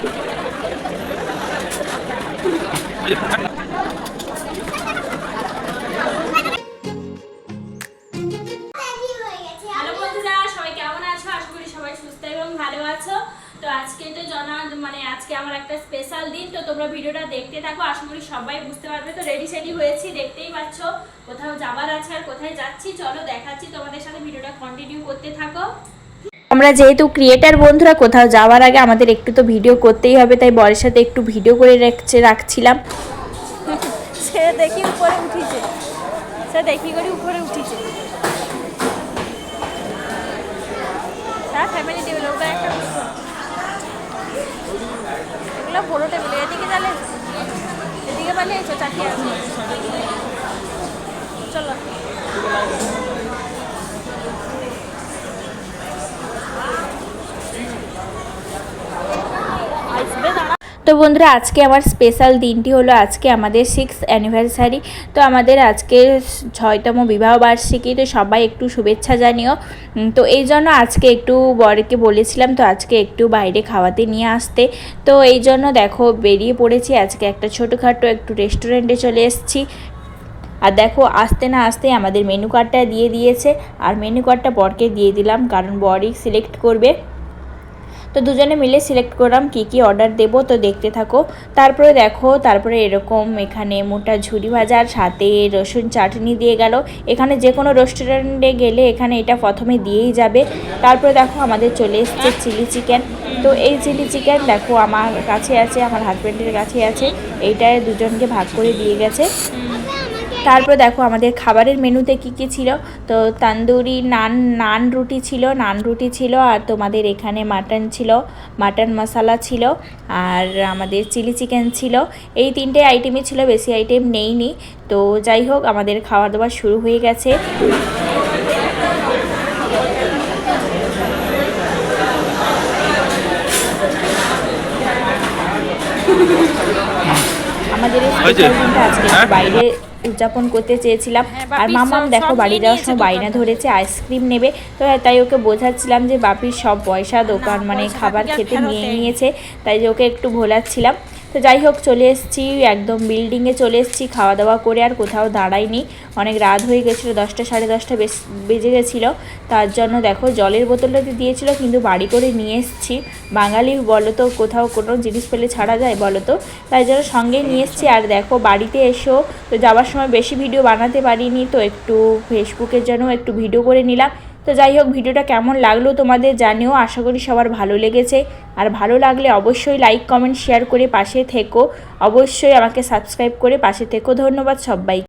তো আজকে তো আজকে আমার একটা স্পেশাল দিন, তো তোমরা ভিডিওটা দেখতে থাকো, আশা করি সবাই বুঝতে পারবে। তো রেডি সেডি হয়েছি, দেখতেই পাচ্ছ কোথাও যাবার আছে আর কোথায় যাচ্ছি চলো দেখাচ্ছি তোমাদের সাথে, ভিডিওটা কন্টিনিউ করতে থাকো। আমরা যেহেতু ক্রিয়েটার বন্ধুরা, কোথাও যাওয়ার আগে আমাদের একটু তো ভিডিও করতেই হবে, তাই বরের সাথে একটু ভিডিও করে রাখছিলাম। সে দেখি উপরে উঠিছে, উপরে উঠিছে। হ্যাঁ, ফ্যামিলি টেবিল ওটা একটা এগুলো বড় টেবিল। এদিকে যালে এদিকে পালে এসো, চাকিয়ে আছে চলো। তো বন্ধুরা, আজকে আমার স্পেশাল দিনটি হলো, আজকে আমাদের 6th অ্যানিভার্সারি। তো আমাদের আজকে 6তম বিবাহবার্ষিকী, তো সবাই একটু শুভেচ্ছা জানিও। তো এই জন্য আজকে একটু বরকে বলেছিলাম তো আজকে একটু বাইরে খাওয়াতে নিয়ে আসতে। তো এই জন্য দেখো বেরিয়ে পড়েছি, আজকে একটা ছোটোখাটো একটু রেস্টুরেন্টে চলে এসেছি। আর দেখো আসতে না আসতে আমাদের মেনু কার্ডটা দিয়ে দিয়েছে, আর মেনু কার্ডটা বরকে দিয়ে দিলাম, কারণ বরই সিলেক্ট করবে। তো দুজনে মিলে সিলেক্ট করলাম কী কী অর্ডার দেবো, তো দেখতে থাকো। তারপরে দেখো, তারপরে এরকম এখানে মোটা ঝুরি ভাজার সাথে রসুন চাটনি দিয়ে গেল। এখানে যে কোনো রেস্টুরেন্টে গেলে এখানে এটা প্রথমে দিয়েই যাবে। তারপরে দেখো আমাদের চলে এসছে চিলি চিকেন। তো এই চিলি চিকেন দেখো আমার কাছে আছে, আমার হাজব্যান্ডের কাছে আছে, এইটায় দুজনকে ভাগ করে দিয়ে গেছে। তারপরে দেখো আমাদের খাবারের মেনুতে কী কী ছিল, তো তন্দুরি নান রুটি ছিল, আর তোমাদের এখানে মাটন ছিল, মাটন মশলা ছিল, আর আমাদের চিলি চিকেন ছিল। এই 3টে আইটেমই ছিল, বেশি আইটেম নেইনি। তো যাই হোক, আমাদের খাওয়া দাওয়া শুরু হয়ে গেছে। আমাদের এই স্পেশাল দিনটা আজকে বাইরে উদযাপন করতে চেয়েছিলাম। আর মামাম দেখো বাড়ি যাওয়ার সময় বায়না ধরেছে আইসক্রিম নেবে, তো তাই ওকে বোঝাচ্ছিলাম যে বাপির সব পয়সা দোকান খাবার খেতে নিয়ে নিয়েছে, তাই যে ওকে একটু ভোলাচ্ছিলাম। তো যাই হোক চলে এসেছি, একদম বিল্ডিংয়ে চলে এসেছি খাওয়া দাওয়া করে, আর কোথাও দাঁড়াইনি, অনেক রাত হয়ে গেছিলো, 10টা সাড়ে 10টা বেজে গেছিলো। তার জন্য দেখো জলের বোতলটা দিয়েছিল, কিন্তু বাড়ি করে নিয়ে এসেছি। বাঙালি বলো তো, কোথাও কোনো জিনিস পেলে ছাড়া যায় বলো তো, তাই জন্য সঙ্গে নিয়ে এসেছি। আর দেখো বাড়িতে এসো, তো যাওয়ার সময় বেশি ভিডিও বানাতে পারিনি, তো একটু ফেসবুকের জন্য একটু ভিডিও করে নিলাম। তো যাই হোক, ভিডিওটা কেমন লাগলো তোমাদের জানিও, আশা করি সবার ভালো লেগেছে। আর ভালো লাগলে অবশ্যই লাইক কমেন্ট শেয়ার করে পাশে থেকো, অবশ্যই আমাকে সাবস্ক্রাইব করে পাশে থেকো। ধন্যবাদ সবাই।